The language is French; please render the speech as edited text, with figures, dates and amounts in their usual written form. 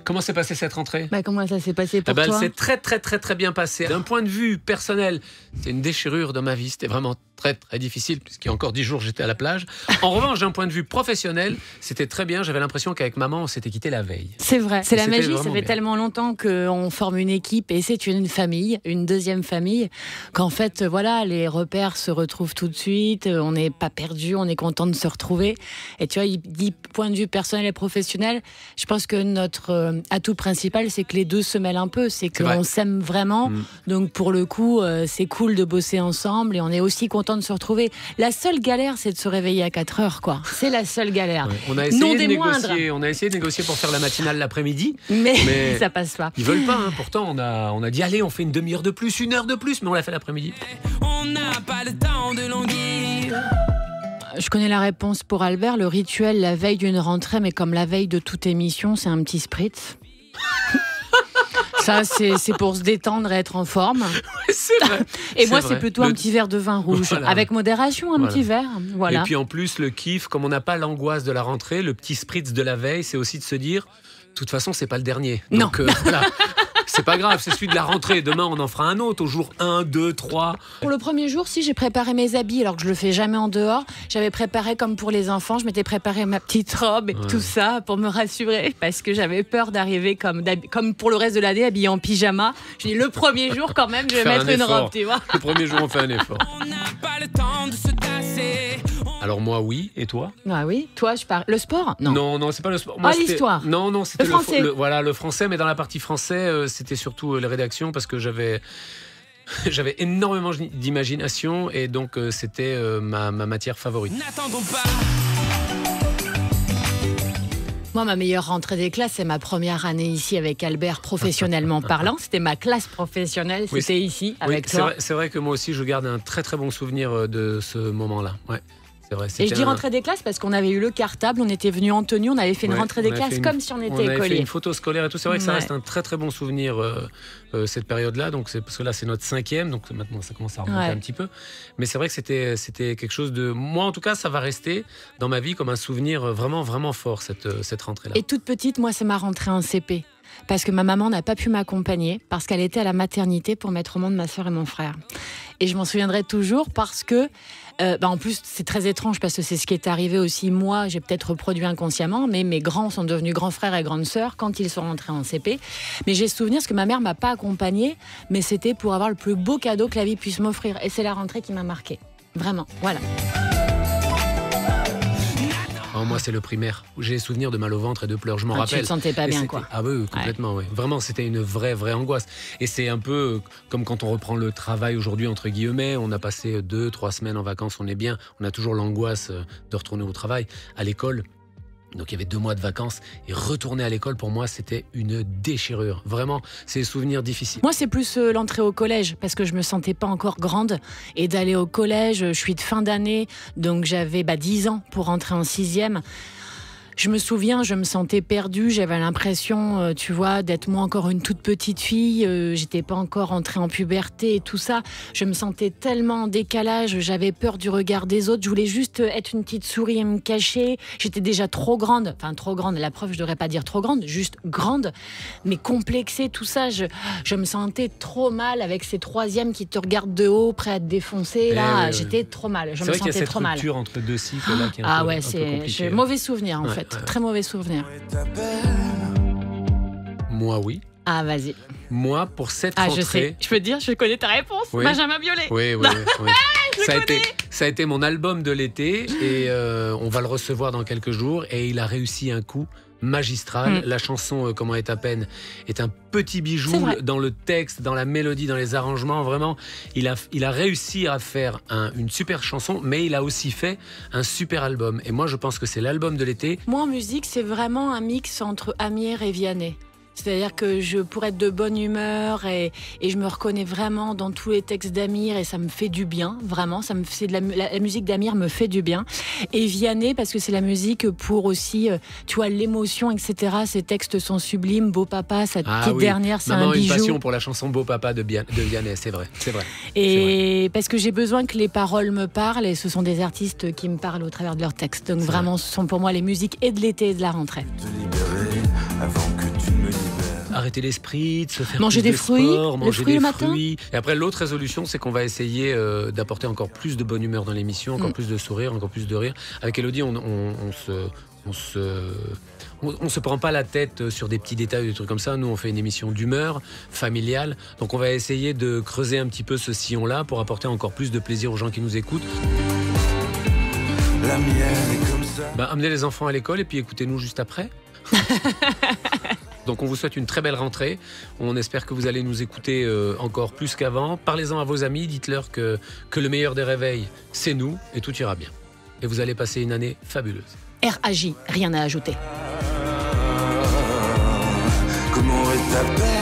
Comment s'est passée cette rentrée ? Comment ça s'est passé pour Elle toi? s'est très bien passée. D'un point de vue personnel, c'était une déchirure dans ma vie. C'était vraiment très difficile, puisqu'il y a encore 10 jours, j'étais à la plage. En revanche, d'un point de vue professionnel, c'était très bien. J'avais l'impression qu'avec maman, on s'était quitté la veille. C'est vrai, c'est la magie. Ça fait bien. tellement longtemps qu'on forme une équipe et c'est une famille, une deuxième famille, qu'en fait, voilà, les repères se retrouvent tout de suite. On n'est pas perdu, on est content de se retrouver. Et tu vois, il dit point de vue personnel et professionnel. Je pense que notre atout principal, c'est que les deux se mêlent un peu. C'est qu'on s'aime vraiment. Donc pour le coup, c'est cool de bosser ensemble et on est aussi content de se retrouver. La seule galère, c'est de se réveiller à 4 heures, quoi. C'est la seule galère. Ouais. On a essayé de négocier pour faire la matinale l'après-midi, mais ça passe pas. Ils veulent pas, hein. Pourtant on a dit allez, on fait une demi-heure de plus, 1 heure de plus, mais on l'a fait l'après-midi. On n'a pas le temps de languir. Je connais la réponse pour Albert. Le rituel la veille d'une rentrée, mais comme la veille de toute émission, c'est un petit spritz. Ça, c'est pour se détendre et être en forme. C'est vrai. Et moi, c'est plutôt un petit verre de vin rouge. Voilà. Avec modération, un petit verre. Voilà. Et puis en plus, le kiff, comme on n'a pas l'angoisse de la rentrée, le petit spritz de la veille, c'est aussi de se dire, de toute façon, c'est pas le dernier. Donc voilà. C'est pas grave, c'est celui de la rentrée. Demain, on en fera un autre, au jour 1, 2, 3. Pour le premier jour, si j'ai préparé mes habits, alors que je le fais jamais en dehors, j'avais préparé comme pour les enfants, je m'étais préparé ma petite robe et tout ça pour me rassurer, parce que j'avais peur d'arriver comme pour le reste de l'année, habillée en pyjama. Je dis le premier jour quand même, je vais mettre une robe, tu vois. Le premier jour, on fait un effort. On n'a pas le temps de se tasser. Alors moi, oui, et toi ? Ah oui, toi, je parle. Le sport ? Non, c'est pas le sport. Moi, l'histoire. Non, c'était le français. Le français, mais dans la partie français, c'était surtout les rédactions, parce que j'avais énormément d'imagination et donc c'était ma matière favorite. N'attendons pas. Moi, ma meilleure rentrée des classes, c'est ma première année ici avec Albert, professionnellement parlant. C'était ma classe professionnelle, c'était ici, avec toi. C'est vrai que moi aussi, je garde un très bon souvenir de ce moment-là. Ouais. C'est vrai, et je dis rentrée des classes parce qu'on avait eu le cartable, on était venus en tenue, on avait fait une rentrée des classes comme si on était écoliers. On avait fait une photo scolaire et tout. C'est vrai que ça reste un très bon souvenir, cette période-là. Donc parce que là, c'est notre 5e, donc maintenant, ça commence à remonter un petit peu. Mais c'est vrai que c'était quelque chose de... Moi, en tout cas, ça va rester dans ma vie comme un souvenir vraiment fort, cette rentrée-là. Et toute petite, moi, c'est ma rentrée en CP. Parce que ma maman n'a pas pu m'accompagner, parce qu'elle était à la maternité pour mettre au monde ma soeur et mon frère. Et je m'en souviendrai toujours parce que, en plus, c'est très étrange parce que c'est ce qui est arrivé aussi. Moi, j'ai peut-être reproduit inconsciemment, mais mes grands sont devenus grands frères et grandes sœurs quand ils sont rentrés en CP. Mais j'ai souvenir parce que ma mère m'a pas accompagnée, mais c'était pour avoir le plus beau cadeau que la vie puisse m'offrir. Et c'est la rentrée qui m'a marquée. Vraiment, voilà. Oh, moi, c'est le primaire. J'ai des souvenirs de mal au ventre et de pleurs, je m'en rappelle. Tu te sentais pas bien, quoi. Ah oui, complètement, oui. Vraiment, c'était une vraie angoisse. Et c'est un peu comme quand on reprend le travail aujourd'hui, entre guillemets. On a passé 2-3 semaines en vacances, on est bien. On a toujours l'angoisse de retourner au travail. À l'école, donc il y avait 2 mois de vacances. Et retourner à l'école, pour moi, c'était une déchirure. Vraiment, c'est des souvenirs difficiles. Moi, c'est plus l'entrée au collège, parce que je me sentais pas encore grande. Et d'aller au collège, je suis de fin d'année, donc j'avais 10 ans pour rentrer en 6e. Je me souviens, je me sentais perdue, j'avais l'impression, tu vois, d'être moi encore une toute petite fille, j'étais pas encore entrée en puberté et tout ça. Je me sentais tellement en décalage, j'avais peur du regard des autres, je voulais juste être une petite souris et me cacher. J'étais déjà trop grande, la preuve, je devrais pas dire trop grande, juste grande, mais complexée, tout ça. Je me sentais trop mal avec ces 3e qui te regardent de haut, prêts à te défoncer. Là, j'étais trop mal, je me sentais trop mal. C'est vrai qu'il y a cette rupture entre 2 cycles là qui est un peu compliquée. C'est mauvais souvenir en fait. Très mauvais souvenir. Moi, oui. Ah, vas-y. Moi, pour cette rentrée... je sais. Je peux te dire, je connais ta réponse. Oui. Benjamin Biolay. Oui. Ça a été mon album de l'été et on va le recevoir dans quelques jours et il a réussi un coup magistral. La chanson Comment est ta peine est un petit bijou dans le texte, dans la mélodie, dans les arrangements. Vraiment, il a réussi à faire une super chanson, mais il a aussi fait un super album. Et moi, je pense que c'est l'album de l'été. Moi, en musique, c'est vraiment un mix entre Amière et Vianney. C'est-à-dire que je pourrais être de bonne humeur et je me reconnais vraiment dans tous les textes d'Amir et ça me fait du bien, vraiment. Ça me fait la musique d'Amir me fait du bien. Et Vianney, parce que c'est la musique pour aussi, tu vois, l'émotion, etc. Ces textes sont sublimes. Beau Papa, cette petite dernière, c'est un bijou. Une passion pour la chanson Beau Papa de Vianney, c'est vrai. Et parce que j'ai besoin que les paroles me parlent et ce sont des artistes qui me parlent au travers de leurs textes. Donc vraiment, ce sont pour moi les musiques et de l'été et de la rentrée. Te libérer avant que tu ne me arrêter les spritz, se faire Manger plus des de fruits, sport, le manger fruit des le matin. fruits. Et après, l'autre résolution, c'est qu'on va essayer d'apporter encore plus de bonne humeur dans l'émission, encore plus de sourire, encore plus de rire. Avec Élodie, on se prend pas la tête sur des petits détails, des trucs comme ça. Nous, on fait une émission d'humeur familiale. Donc, on va essayer de creuser un petit peu ce sillon-là pour apporter encore plus de plaisir aux gens qui nous écoutent. La mienne est comme ça. Amenez les enfants à l'école et puis écoutez-nous juste après. Donc on vous souhaite une très belle rentrée. On espère que vous allez nous écouter encore plus qu'avant. Parlez-en à vos amis, dites-leur que le meilleur des réveils, c'est nous et tout ira bien. Et vous allez passer une année fabuleuse. RAJ, rien à ajouter. Comment est ta peine?